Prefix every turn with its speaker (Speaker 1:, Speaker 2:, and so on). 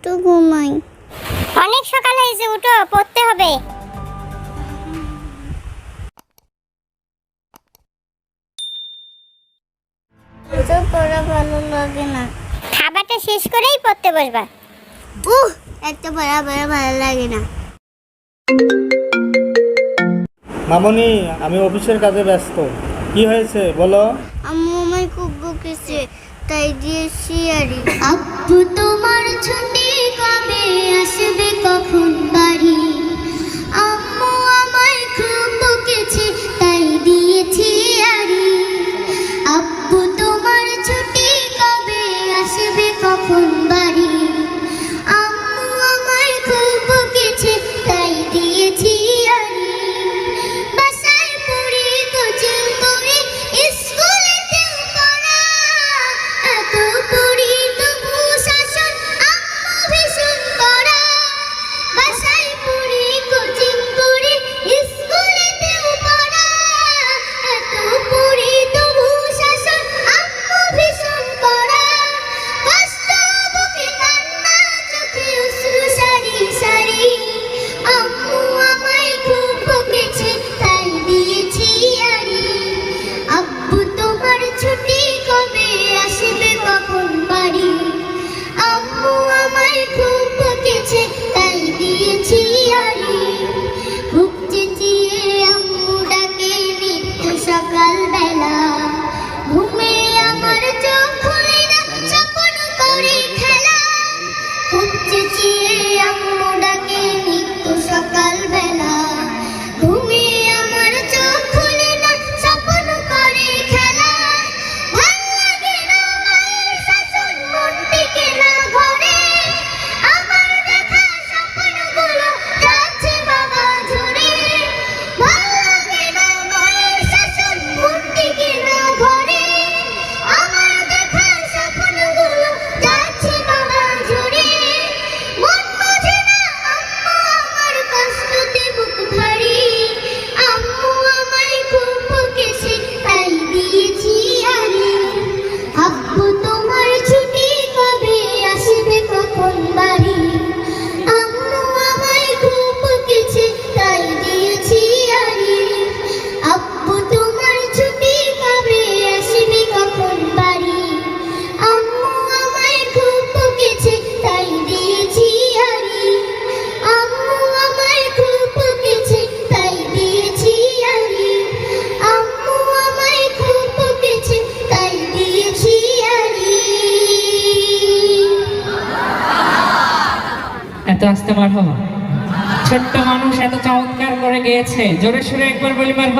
Speaker 1: একটু ঘুমাই।
Speaker 2: অনেক সকাল হয়েছে, উঠো, পড়তে হবে।
Speaker 1: তো পড়া ভালো লাগে না।
Speaker 2: খাবারটা শেষ করেই পড়তে বসবা।
Speaker 1: এত পড়া ভালো লাগে না।
Speaker 3: মামনি, আমি অফিসের কাজে ব্যস্ত। কি হয়েছে বলো?
Speaker 1: আম্মু আমায় খুব বকেছে, তাই দিয়েছি আরে। আব্বু তোমার ছুটি কবে আসবে, কখন বাড়ি? আম্মু আমায় খুব বকেছে, তাই দিয়েছি আরে। আব্বু তোমার ছুটি কবে আসবে, কখন বাড়ি? আম্মু আমায় খুব বকেছে, তাই দিয়েছি আরে। বাসায় পড়ি, কোচিং করি, স্কুলেতেও পড়া। এত পড়ি তবু শাসন, আম্মু ভীষণ কড়া। বাসায় পড়ি, কোচিং করি, স্কুলেতেও পড়া। এত পড়ি তবু শাসন, আম্মু ভীষণ কড়া। কষ্ট বুকে কান্না, চোখে অশ্রু সারি সারি। আম্মু আমায় খুব বকেছে, তাই দিয়েছি আরে। আব্বু তোমার ছুটি কবে আসবে, কখন বাড়ি? আম্মু আমায় খুব বকেছে, তাই দিয়েছি আরে। খুব চেঁচিয়ে আম্মু ডাকে নিত্য সকাল বেলা। ঘুমে আমার চোখ খুলে না, স্বপ্ন করে খেলা। খুব চেঁচিয়ে আম্মু ডাকে নিত্য সকাল বেলা। ঘুমে আমার চোখ খুলে না, স্বপ্ন করে খেলা। ভাল লাগে না মায়ের শাসন, মন টিকে না ঘরে। আমার দেখা স্বপ্নগুলো যাচ্ছে বাবা ঝরে। ভাল লাগে না মায়ের শাসন, মন টিকে না ঘরে। আমার দেখা স্বপ্নগুলো যাচ্ছে বাবা ঝরে। মন বোঝে না আম্মু আমার কষ্টতে বুক ভারী। আম্মু আমায় খুব বকেছে, তাই দিয়েছি আরে। আব্বু তোমার ছুটি কবে আসবে, কখন বাড়ি? আম্মু আমায় খুব বকেছে, তাই দিয়েছি আরে। আব্বু তোমার ছুটি কবে আসবে, কখন বাড়ি? আম্মু আমায় খুব বকেছে, তাই দিয়েছি আরে। আম্মু আমায় খুব বকেছে, তাই দিয়েছি আরে। আম্মু আমায় খুব বকেছে, তাই দিয়েছি আরে।
Speaker 4: এত আস্তে মারহাবা। ছোট্ট মানুষ এত চমৎকার করে গেয়েছে, জোরে সুরে একবার বলি মারহাবা।